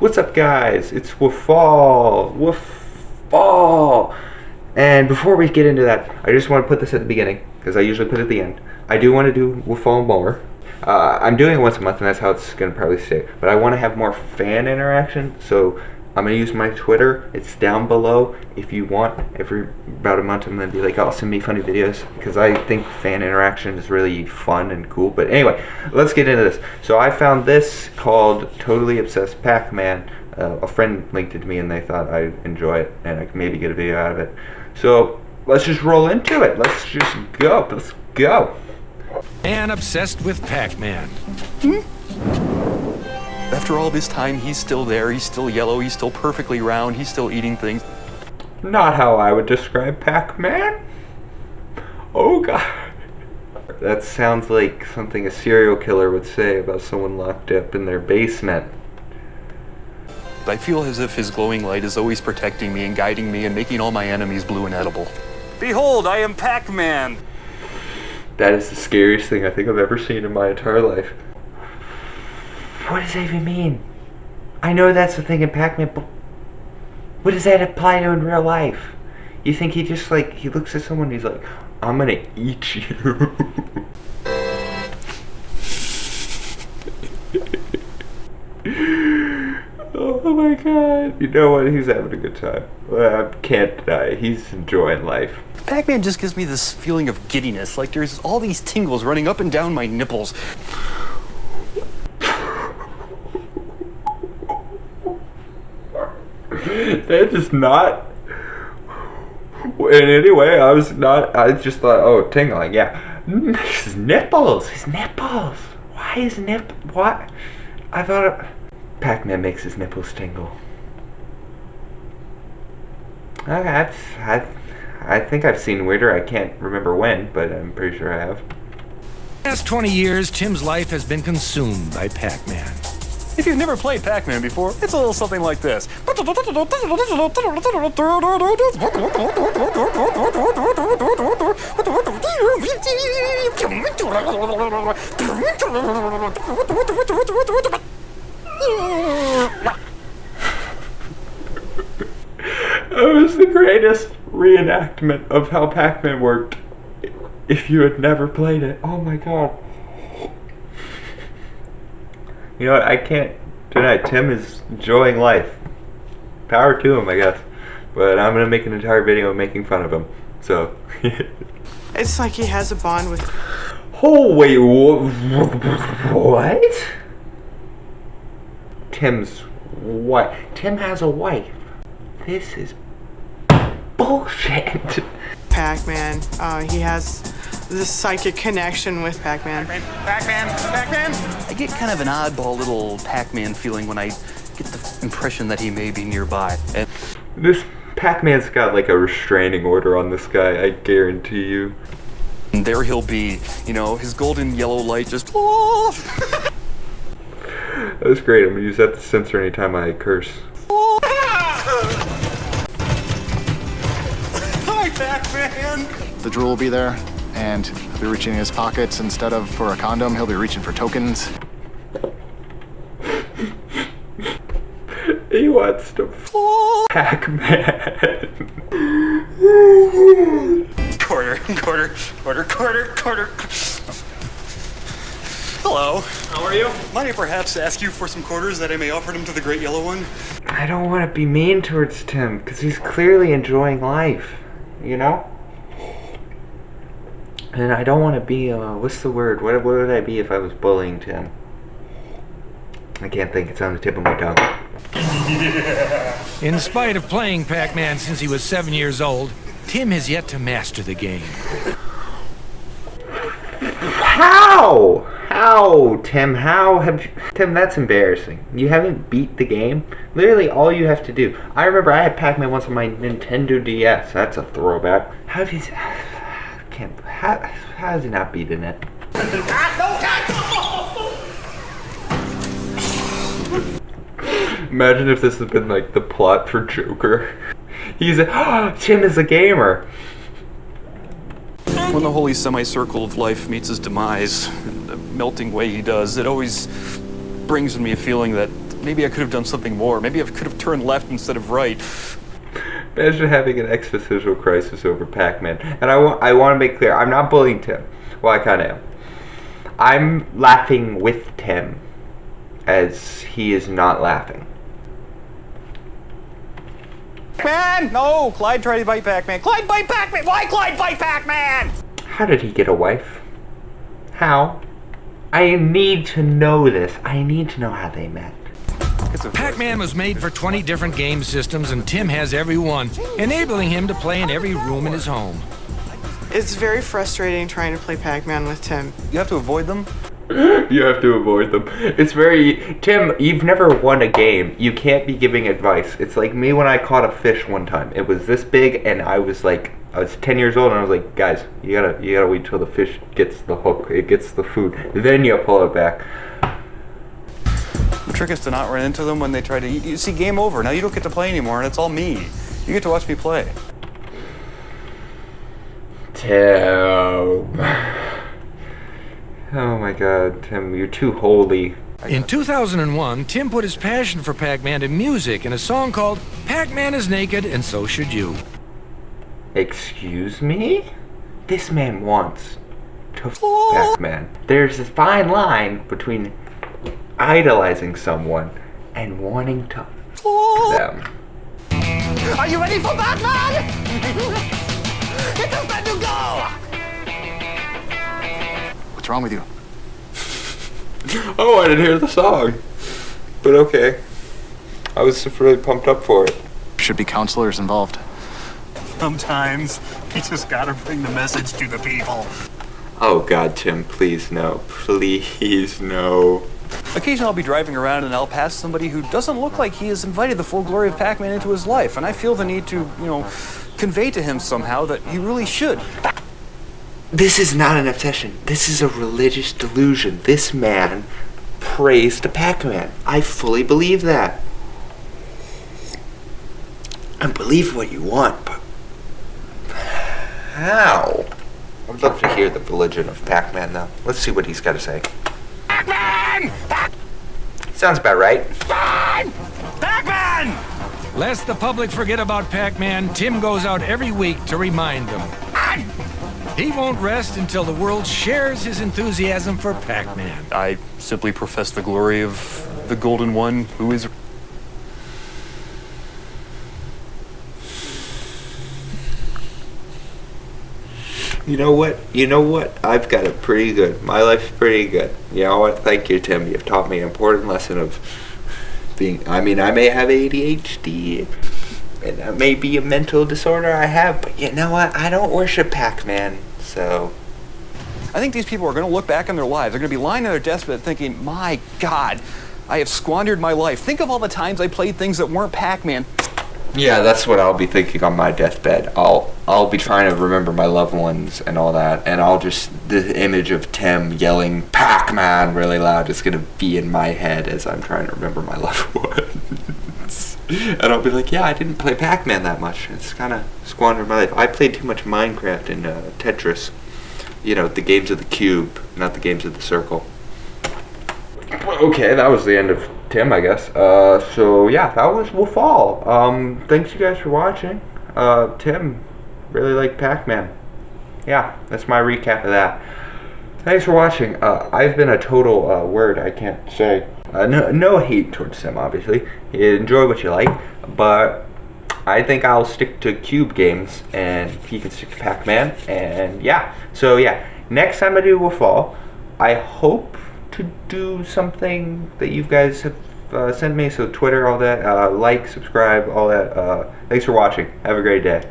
What's up, guys? It's WFVAL. WFVAL. And before we get into that, I just want to put this at the beginning, because I usually put it at the end. I do want to do WFVAL more. I'm doing it once a month, and that's how it's going to probably stay. But I want to have more fan interaction, so I'm going to use my Twitter. It's down below. If you want, every about a month, I'm going to be like, oh, send me funny videos, because I think fan interaction is really fun and cool. But anyway, let's get into this. So I found this called Totally Obsessed Pac-Man. A friend linked it to me, and they thought I'd enjoy it, and I could maybe get a video out of it. So let's just roll into it. Let's just go. Let's go. And obsessed with Pac-Man. After all this time, he's still there, he's still yellow, he's still perfectly round, he's still eating things. Not how I would describe Pac-Man. Oh god. That sounds like something a serial killer would say about someone locked up in their basement. I feel as if his glowing light is always protecting me and guiding me and making all my enemies blue and edible. Behold, I am Pac-Man! That is the scariest thing I think I've ever seen in my entire life. What does that even mean? I know that's the thing in Pac-Man, but what does that apply to in real life? You think he just like, he looks at someone and he's like, I'm gonna eat you. Oh my god. You know what? He's having a good time. I can't deny it. He's enjoying life. Pac-Man just gives me this feeling of giddiness, like there's all these tingles running up and down my nipples. That is not in any way. I just thought, oh, tingling, yeah. His nipples. Why is what? I thought Pac-Man makes his nipples tingle. Okay, I think I've seen weirder. I can't remember when, but I'm pretty sure I have. The past 20 years, Tim's life has been consumed by Pac-Man. If you've never played Pac-Man before, it's a little something like this. It was the greatest reenactment of how Pac-Man worked if you had never played it. Oh my god. You know what, I can't deny Tim is enjoying life. Power to him, I guess. But I'm gonna make an entire video making fun of him. So It's like he has a bond with... Oh wait, what? Tim's what? Tim has a wife. This is bullshit. Pac-Man. He has this psychic connection with Pac-Man. Pac-Man! I get kind of an oddball little Pac-Man feeling when I get the impression that he may be nearby. And This Pac-Man's got like a restraining order on this guy, I guarantee you. there he'll be, you know, his golden yellow light just... That was great. I'm gonna use that to censor anytime I curse. Hi, Pac-Man! The drool will be there, and he'll be reaching in his pockets. Instead of for a condom, he'll be reaching for tokens. He wants to Pac-Man. Quarter. Hello. How are you? Might I perhaps ask you for some quarters that I may offer them to the great yellow one? I don't want to be mean towards Tim, because he's clearly enjoying life, you know? And I don't want to be, what's the word? What would I be if I was bullying Tim? I can't think, it's on the tip of my tongue. In spite of playing Pac-Man since he was 7 years old, Tim has yet to master the game. How? How, Tim? How have you... Tim, that's embarrassing. You haven't beat the game? Literally all you have to do. I remember I had Pac-Man once on my Nintendo DS. That's a throwback. How have you... How has he not beaten it? Imagine if this had been like the plot for Joker. He's Tim is a gamer. When the holy semicircle of life meets his demise, the melting way he does, it always brings me a feeling that maybe I could have done something more. Maybe I could have turned left instead of right. Imagine having an existential crisis over Pac-Man. And I want to make clear, I'm not bullying Tim. Well, I kind of am. I'm laughing with Tim, as he is not laughing. Man! No! Clyde tried to bite Pac-Man. Clyde bite Pac-Man! Why Clyde bite Pac-Man? How did he get a wife? How? I need to know this. I need to know how they met. Pac-Man was made for 20 different game systems, and Tim has every one, enabling him to play in every room in his home. It's very frustrating trying to play Pac-Man with Tim. You have to avoid them? You have to avoid them. It's very... Tim, you've never won a game. You can't be giving advice. It's like me when I caught a fish one time. It was this big, and I was 10 years old, and I was like, guys, you gotta wait till the fish gets the hook, it gets the food, then you pull it back. The trick is to not run into them when they try to eat. You see, game over. Now you don't get to play anymore, and it's all me. You get to watch me play. Tim. Oh my god, Tim, you're too holy. In 2001, Tim put his passion for Pac-Man to music in a song called Pac-Man is Naked and So Should You. Excuse me? This man wants to f Pac-Man. There's this fine line between idolizing someone and wanting to f them. Are you ready for Batman? It's time to go! What's wrong with you? Oh, I didn't hear the song. But okay. I was just really pumped up for it. Should be counselors involved. Sometimes you just gotta bring the message to the people. Oh god, Tim, please no. Please no. Occasionally I'll be driving around and I'll pass somebody who doesn't look like he has invited the full glory of Pac-Man into his life, and I feel the need to, convey to him somehow that he really should. This is not an obsession. This is a religious delusion. This man prays to Pac-Man. I fully believe that. I believe what you want, but how? I'd love to hear the religion of Pac-Man, though. Let's see what he's got to say. Pac-Man! Sounds about right. Pac-Man! Lest the public forget about Pac-Man, Tim goes out every week to remind them. He won't rest until the world shares his enthusiasm for Pac-Man. I simply profess the glory of the Golden One, who is... You know what? I've got it pretty good. My life's pretty good. You know what? Thank you, Tim. You've taught me an important lesson of being... I may have ADHD, and that may be a mental disorder I have, but you know what? I don't worship Pac-Man, so... I think these people are going to look back on their lives. They're going to be lying on their deathbed thinking, my God, I have squandered my life. Think of all the times I played things that weren't Pac-Man. Yeah, that's what I'll be thinking on my deathbed. I'll be trying to remember my loved ones and all that, and the image of Tim yelling Pac-Man really loud is gonna be in my head as I'm trying to remember my loved ones. And I'll be like, yeah, I didn't play Pac-Man that much. It's kind of squandered my life. I played too much Minecraft and Tetris. The games of the cube, not the games of the circle. Okay, that was the end of Tim, I guess. So yeah, that was WFVAL. Thanks you guys for watching. Tim really liked Pac-Man. Yeah, that's my recap of that. Thanks for watching. I've been a total word I can't say. No hate towards Tim, obviously. Enjoy what you like, but I think I'll stick to cube games, and he can stick to Pac-Man, and yeah. So yeah, next time I do WFVAL, I hope to do something that you guys have sent me, so Twitter, all that, like, subscribe, all that. Thanks for watching. Have a great day.